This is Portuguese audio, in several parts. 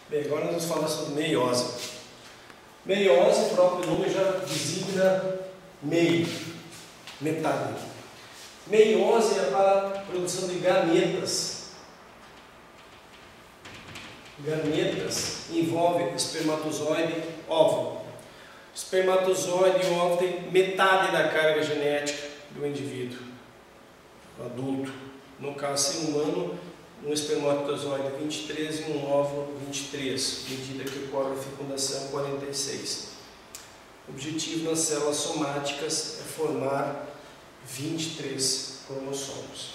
Bem, agora nós vamos falar sobre meiose. Meiose, o próprio nome já designa meio, metade. Meiose é para a produção de gametas. Gametas envolve espermatozoide e óvulo. Espermatozoide e óvulo tem metade da carga genética do indivíduo adulto. No caso, ser humano, um espermatozoide 23 e um óvulo 23, medida que ocorre a fecundação 46. O objetivo nas células somáticas é formar 23 cromossomos.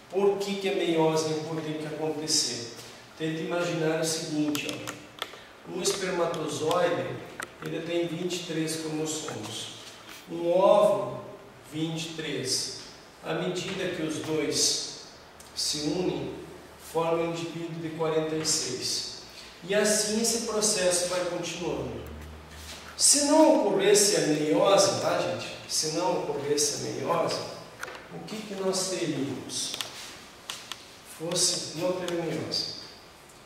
Por que a meiose é importante acontecer? Tente imaginar o seguinte, ó. Um espermatozoide ele tem 23 cromossomos, um óvulo 23. À medida que os dois se unem, forma um indivíduo de 46. E assim esse processo vai continuando. Se não ocorresse a meiose, tá, gente? Se não ocorresse a meiose, o que nós teríamos? Não teria meiose.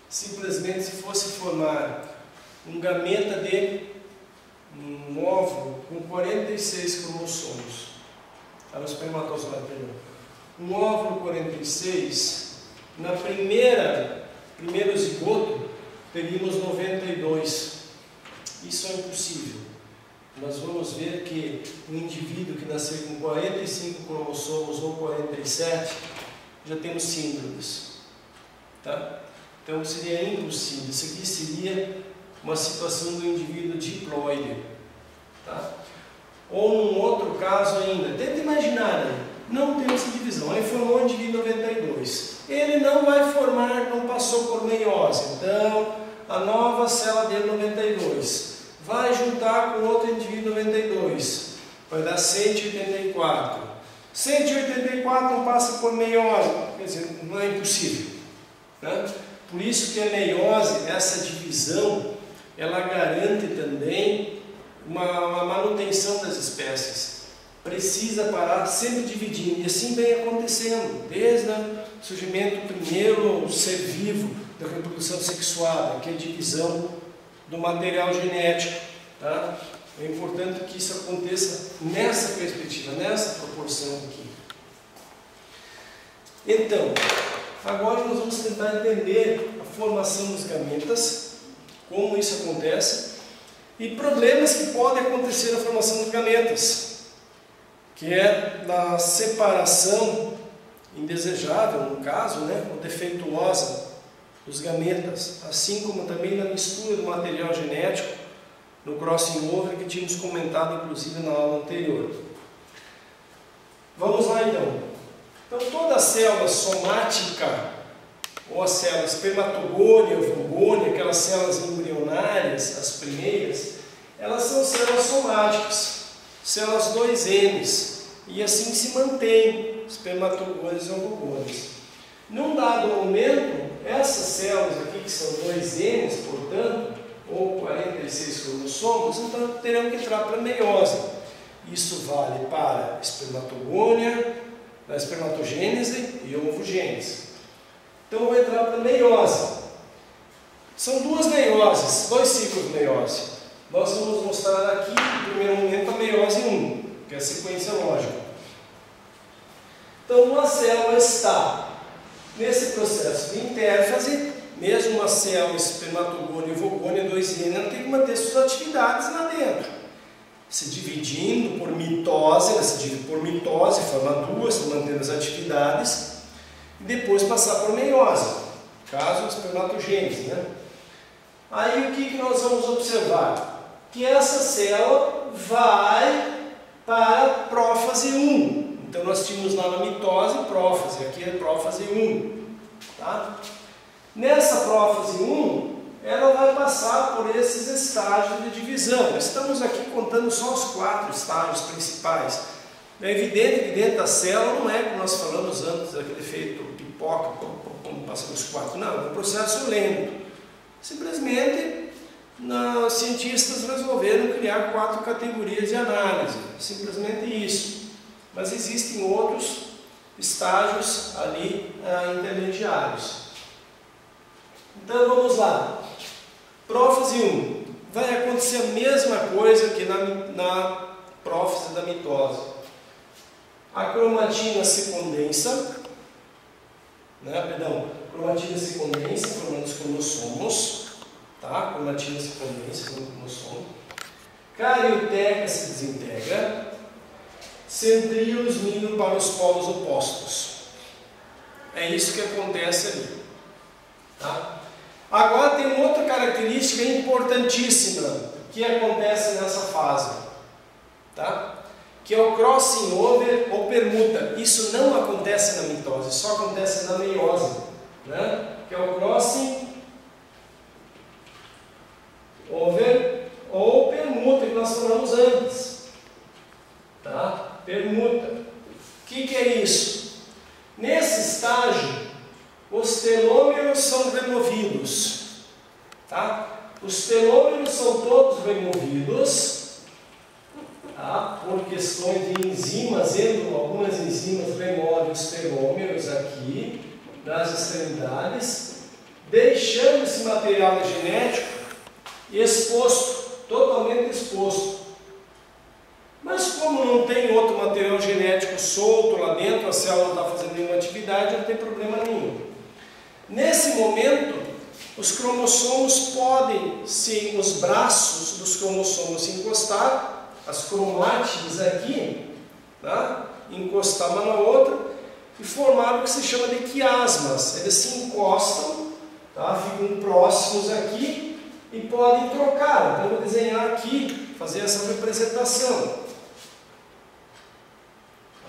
Simplesmente se fosse formar um gameta de um óvulo com 46 cromossomos. Era um espermatozoide, perdão. Um óvulo 46, na primeiro zigoto, teríamos 92. Isso é impossível. Nós vamos ver que um indivíduo que nasceu com 45 cromossomos ou 47, já temos síndromes. Tá? Então seria impossível. Isso aqui seria uma situação do indivíduo diploide. Tá? Ou num outro caso ainda, tenta imaginar, não tem essa divisão, ele formou um indivíduo 92. Ele não vai formar, não passou por meiose, então a nova célula dele 92 vai juntar com outro indivíduo 92, vai dar 184. 184 não passa por meiose, quer dizer, não é impossível. Né? Por isso que a meiose, essa divisão, ela garante também uma manutenção das espécies. Precisa parar sempre dividindo, e assim vem acontecendo, desde o surgimento do primeiro ser vivo da reprodução sexuada, que é a divisão do material genético. Tá? É importante que isso aconteça nessa perspectiva, nessa proporção aqui. Então, agora nós vamos tentar entender a formação dos gametas, como isso acontece, e problemas que podem acontecer na formação dos gametas, que é da separação indesejável, no caso, né, ou defeituosa dos gametas, assim como também na mistura do material genético no crossing over, que tínhamos comentado inclusive na aula anterior. Vamos lá então. Então toda a célula somática, ou a célula espermatogônia, ovogônia, aquelas células embrionárias, as primeiras, elas são células somáticas, células 2Ns, e assim se mantém, espermatogônias e ovogônias. Num dado momento, essas células aqui, que são 2Ns, portanto, ou 46 cromossomos, então terão que entrar para a meiose. Isso vale para a espermatogônia, a espermatogênese e a ovogênese. Então vai entrar para a meiose. São duas meioses, dois ciclos de meiose. Nós vamos mostrar aqui, no primeiro momento, a meiose 1, que é a sequência lógica. Então, uma célula está nesse processo de intérfase, mesmo uma célula espermatogônia e ovogônia 2N, ela tem que manter suas atividades lá dentro. Se dividindo por mitose, ela se divide por mitose, forma duas, mantendo as atividades, e depois passar por meiose, caso espermatogênese, né? Aí o que nós vamos observar? Que essa célula vai para a prófase 1. Então nós tínhamos lá na mitose prófase, aqui é prófase 1. Tá? Nessa prófase 1, ela vai passar por esses estágios de divisão. Estamos aqui contando só os 4 estágios principais. É evidente que dentro da célula não é como nós falamos antes, aquele efeito pipoca, como passamos os 4. Não, é um processo lento. Simplesmente, os cientistas resolveram criar 4 categorias de análise. Simplesmente isso. Mas existem outros estágios ali intermediários. Então vamos lá. Prófase 1. Vai acontecer a mesma coisa que na prófase da mitose. A cromatina se condensa, a cromatina se condensa formando os cromossomos, tá? A cromatina se condensa formando o cromossomo. Carioteca se desintegra, centríolos migram para os polos opostos. É isso que acontece ali, tá? Agora tem outra característica importantíssima que acontece nessa fase, tá? Que é o crossing over ou permuta. Isso não acontece na mitose, só acontece na meiose, né? Que é o crossing over ou permuta, que nós falamos antes, tá? Permuta. O que é isso? Nesse estágio, os telômeros são removidos, tá? Os telômeros são todos removidos, tá? Por questões de enzimas, algumas enzimas removem os telômeros aqui nas extremidades, deixando esse material genético exposto, totalmente exposto. Mas como não tem outro material genético solto lá dentro, a célula não está fazendo nenhuma atividade, não tem problema nenhum. Nesse momento, os cromossomos podem, os braços dos cromossomos se encostar, as cromátides aqui, tá? Encostar uma na outra e formar o que se chama de quiasmas. Eles se encostam, tá? Ficam próximos aqui e podem trocar. Então, eu vou desenhar aqui, fazer essa representação.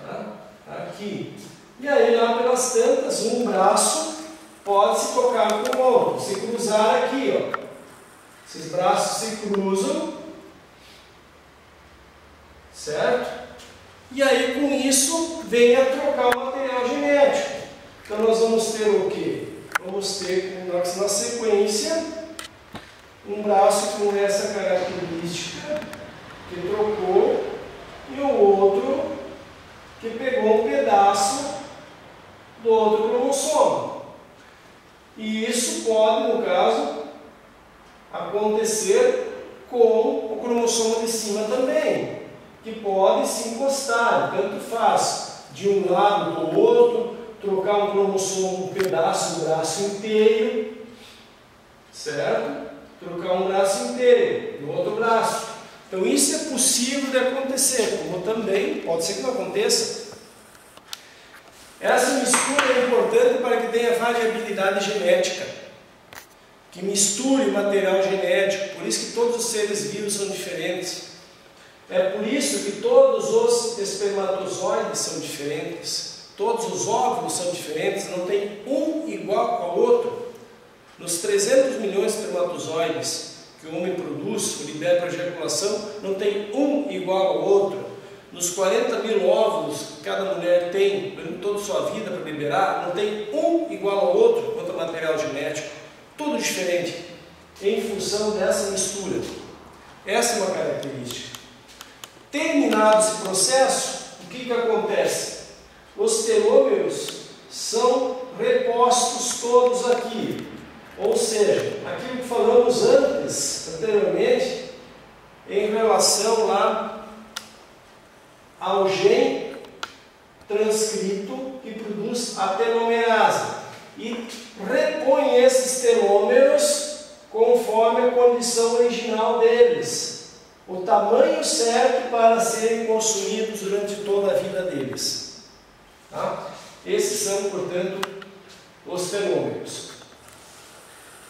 Tá? Aqui. E aí, lá pelas tantas, um braço pode se tocar com o outro, se cruzar aqui, ó. Esses braços se cruzam, certo? E aí com isso vem a trocar o material genético. Então nós vamos ter o quê? Vamos ter na sequência um braço com essa característica que trocou e o outro que pegou um pedaço do outro cromossomo. E isso pode, no caso, acontecer com o cromossomo de cima também, que pode se encostar, tanto faz de um lado para o outro, trocar um cromossomo, um pedaço do braço inteiro, certo? Trocar um braço inteiro do outro braço. Então isso é possível de acontecer, como também pode ser que não aconteça. Essa mistura é importante para que tenha variabilidade genética, que misture o material genético, por isso que todos os seres vivos são diferentes. É por isso que todos os espermatozoides são diferentes, todos os óvulos são diferentes, não tem um igual ao outro. Nos 300 milhões de espermatozoides que o homem produz, ou libera para ejaculação, não tem um igual ao outro. Nos 40 mil óvulos que cada mulher tem durante toda a sua vida para liberar, não tem um igual ao outro quanto ao material genético. Tudo diferente, em função dessa mistura. Essa é uma característica. Terminado esse processo, o que acontece? Os telômeros são repostos todos aqui. Ou seja, aquilo que falamos anteriormente, em relação lá ao gene transcrito que produz a telomerase e repõe esses telômeros conforme a condição original deles, o tamanho certo para serem consumidos durante toda a vida deles. Tá? Esses são, portanto, os telômeros.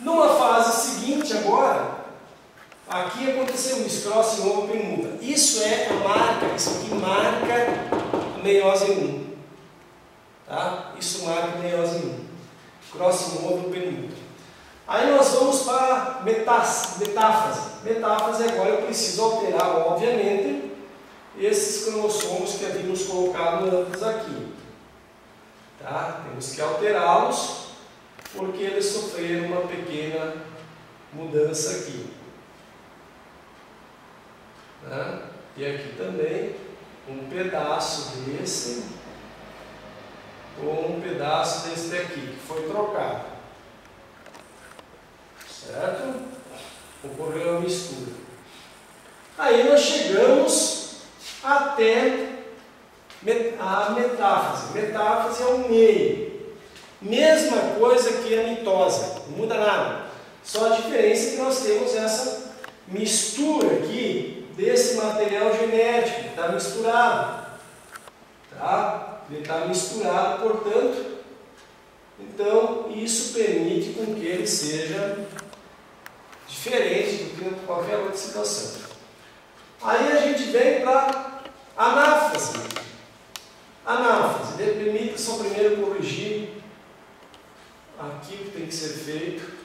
Numa fase seguinte agora, aqui aconteceu isso, crossing over permuta. Isso é a marca, isso aqui marca a meiose 1. Tá? Isso marca a meiose 1. Crossing over permuta. Aí nós vamos para metáfase. Metáfase agora eu preciso alterar, obviamente, esses cromossomos que havíamos colocado antes aqui. Tá? Temos que alterá-los, porque eles sofreram uma pequena mudança aqui. Né? E aqui também um pedaço desse ou um pedaço desse daqui que foi trocado, certo? Ocorreu a mistura. Aí nós chegamos até a metáfase. Metáfase é o meio. Mesma coisa que a mitose, não muda nada. Só a diferença é que nós temos essa mistura aqui desse material genético, que está misturado. Tá? Ele está misturado, portanto, então isso permite com que ele seja diferente do que qualquer outra situação. Aí a gente vem para a anáfase. Anáfase, permita só primeiro corrigir aqui o que tem que ser feito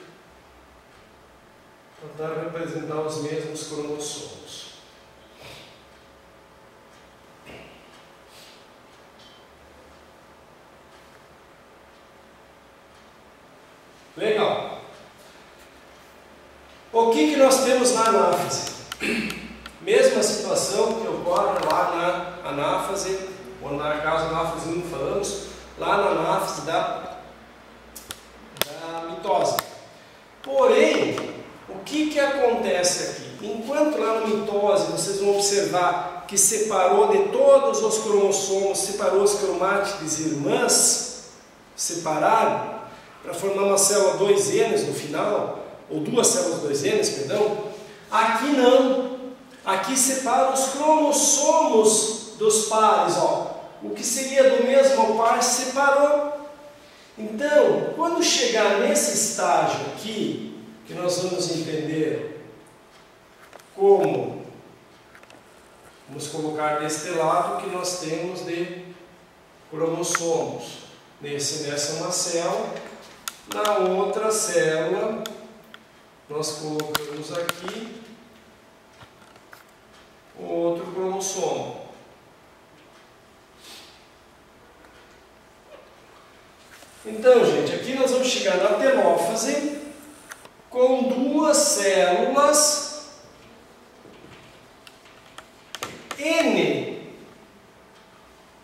para representar os mesmos cromossomos. Legal. O que nós temos na anáfase? Mesma situação que ocorre lá na anáfase, ou na caso anáfase não falamos, lá na anáfase da mitose. Porém, o que acontece aqui? Enquanto lá na mitose vocês vão observar que separou de todos os cromossomos, separou as cromátides irmãs, separaram, para formar uma célula 2N no final, ou duas células 2N, perdão. Aqui não. Aqui separa os cromossomos dos pares, ó. O que seria do mesmo par se separou. Então, quando chegar nesse estágio aqui, que nós vamos entender como, vamos colocar deste lado que nós temos de cromossomos. Nessa uma célula, na outra célula, nós colocamos aqui outro cromossomo. Então, gente, aqui nós vamos chegar na telófase com duas células N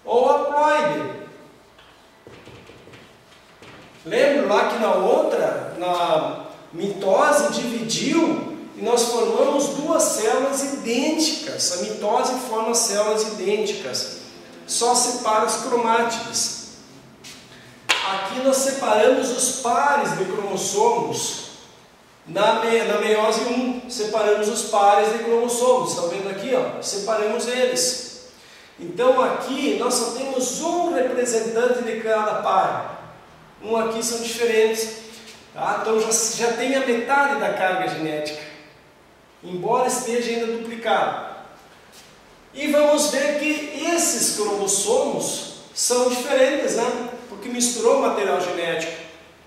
ou haploide. Lembra lá que na outra, na mitose, dividiu e nós formamos duas células idênticas. A mitose forma células idênticas, só separa as cromátides. Aqui nós separamos os pares de cromossomos. Na meiose 1, separamos os pares de cromossomos. Estão vendo aqui? Ó? Separamos eles. Então aqui nós só temos um representante de cada par. Um aqui são diferentes. Tá? Então já tem a metade da carga genética, embora esteja ainda duplicado. E vamos ver que esses cromossomos são diferentes, né? Porque misturou o material genético.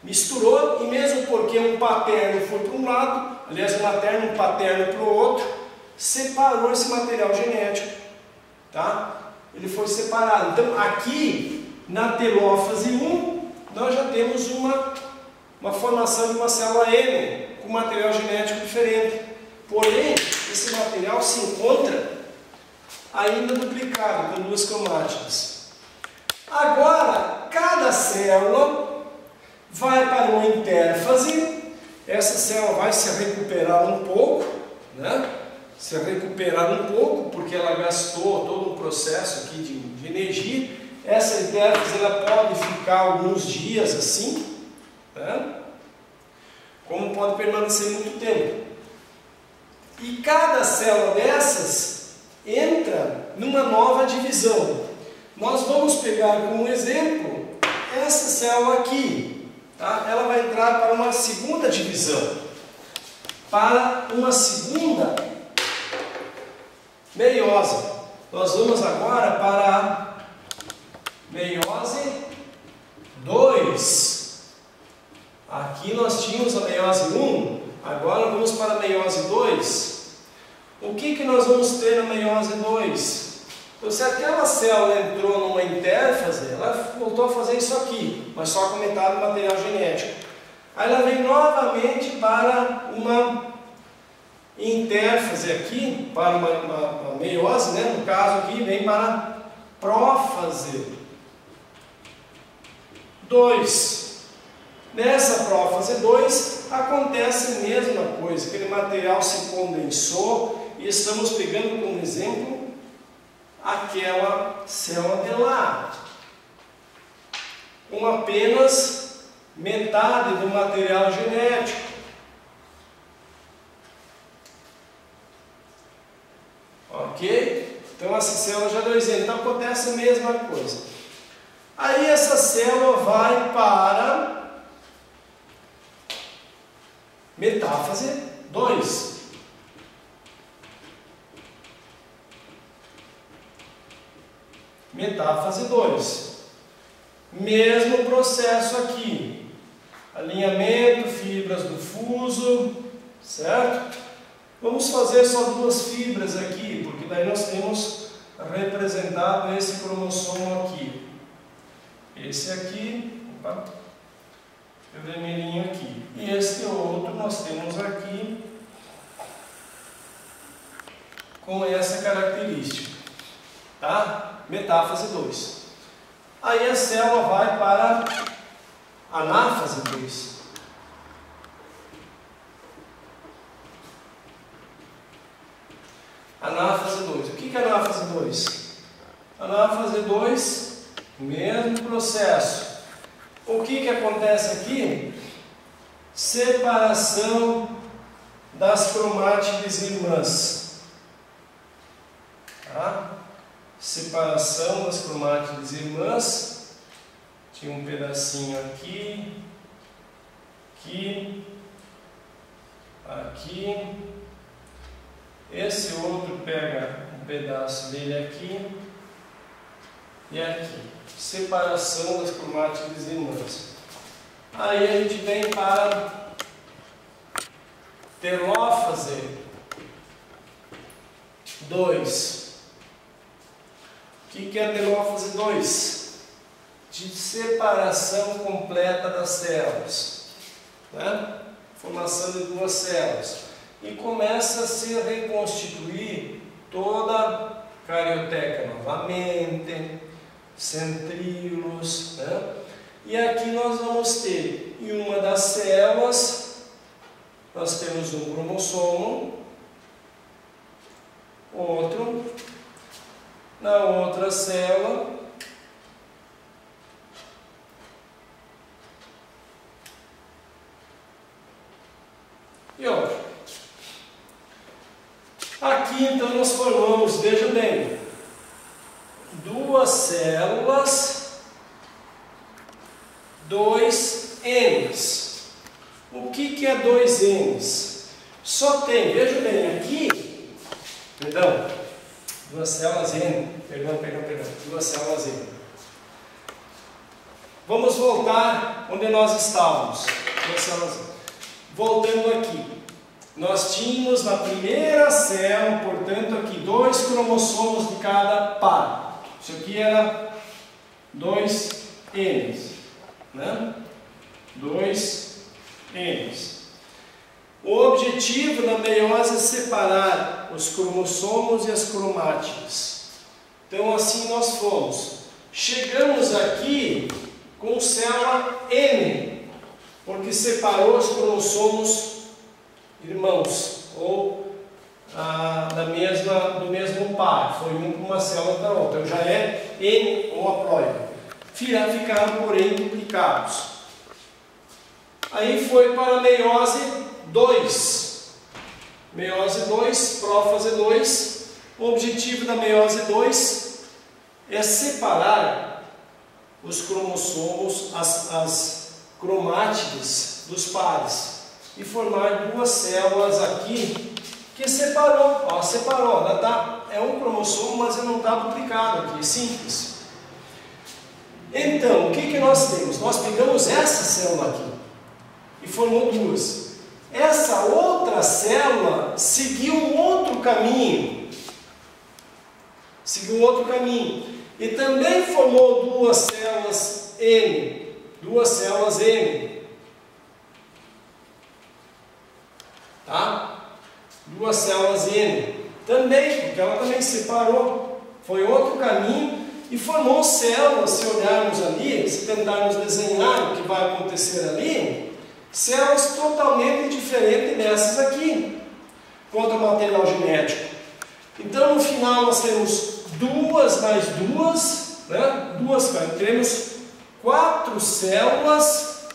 Misturou, e mesmo porque um paterno foi para um lado, aliás, um materno e um paterno para o outro, separou esse material genético. Tá? Ele foi separado. Então aqui, na telófase 1, nós já temos uma formação de uma célula N, com material genético diferente. Porém, esse material se encontra ainda duplicado, com duas cromátides. Agora, cada célula vai para uma intérfase. Essa célula vai se recuperar um pouco, né? Se recuperar um pouco, porque ela gastou todo um processo aqui de energia. Essa intérfase ela pode ficar alguns dias assim, né? Como pode permanecer muito tempo. E cada célula dessas entra numa nova divisão. Nós vamos pegar como exemplo essa célula aqui. Tá? Ela vai entrar para uma segunda divisão, para uma segunda meiose. Nós vamos agora para a meiose 2. Aqui nós tínhamos a meiose 1, agora vamos para a meiose 2. O que nós vamos ter na meiose 2? Então, se aquela célula entrou numa intérfase, ela voltou a fazer isso aqui, mas só com metade do material genético. Aí ela vem novamente para uma intérfase aqui, para uma meiose, né? No caso aqui, vem para a prófase 2. Nessa prófase 2 acontece a mesma coisa, aquele material se condensou e estamos pegando como exemplo aquela célula de lá, com apenas metade do material genético. Ok? Então essa célula já deu exemplo. Então acontece a mesma coisa. Aí essa célula vai para metáfase 2. Metáfase 2. Mesmo processo aqui. Alinhamento, fibras do fuso, certo? Vamos fazer só 2 fibras aqui, porque daí nós temos representado esse cromossomo aqui. Esse aqui, opa, o vermelhinho aqui. E este outro nós temos aqui com essa característica, tá? Metáfase 2. Aí a célula vai para anáfase 2. Anáfase 2. O que é anáfase 2? Anáfase 2, mesmo processo. O que acontece aqui? Separação das cromátides irmãs. Tá? Separação das cromátides irmãs. Tinha um pedacinho aqui, aqui, aqui. Esse outro pega um pedaço dele aqui e aqui. Separação das cromátides irmãs. Aí a gente vem para telófase 2. O que é a telófase 2? De separação completa das células, né? Formação de 2 células. E começa a se reconstituir toda a carioteca novamente, centríolos, né? E aqui nós vamos ter, em uma das células, nós temos um cromossomo, outro, na outra célula, e outro. Aqui então nós formamos, veja bem, 2 células, 2 Ns. O que é 2 Ns? Só tem, veja bem, aqui, perdão, 2 células N, perdão, 2 células N. Vamos voltar onde nós estávamos. 2 células N. Voltando aqui. Nós tínhamos na primeira célula, portanto, aqui 2 cromossomos de cada par. Isso aqui era 2 Ns, né? 2 Ns. O objetivo da meiose é separar os cromossomos e as cromátides. Então, assim nós fomos. Chegamos aqui com célula N, porque separou os cromossomos irmãos, ou do mesmo par, foi um com uma célula da outra, então já é N ou haploide. Ficaram, porém, duplicados. Aí foi para a meiose 2. Meiose 2, prófase 2. O objetivo da meiose 2 é separar os cromossomos, as cromátides dos pares e formar 2 células aqui que separou. Ó, separou, é um cromossomo, mas ele não está duplicado aqui, é simples. Então, o que nós temos? Nós pegamos essa célula aqui e formou 2. Essa outra célula seguiu um outro caminho. E também formou 2 células N. 2 células N. Tá? 2 células N. Também, porque ela também separou. Foi outro caminho e formou células, se olharmos ali, se tentarmos desenhar o que vai acontecer ali, células totalmente diferentes dessas aqui, quanto ao material genético. Então, no final, nós temos 2 mais 2, né? Teremos 4 células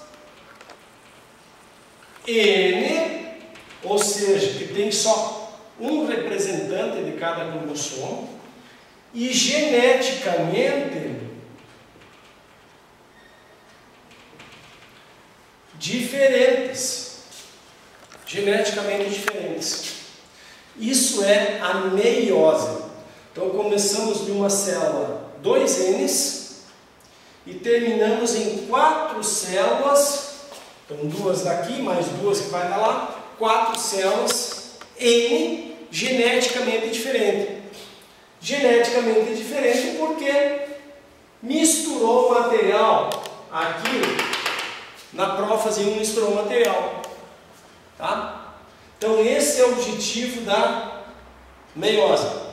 N, ou seja, que tem só um representante de cada cromossomo, e geneticamente diferentes. Geneticamente diferentes. Isso é a meiose. Então começamos de uma célula 2Ns e terminamos em 4 células. Então 2 daqui, mais 2 que vai estar lá, 4 células N geneticamente diferente. Geneticamente diferente porque misturou o material aqui na prófase 1, misturou o material, tá? Então esse é o objetivo da meiose.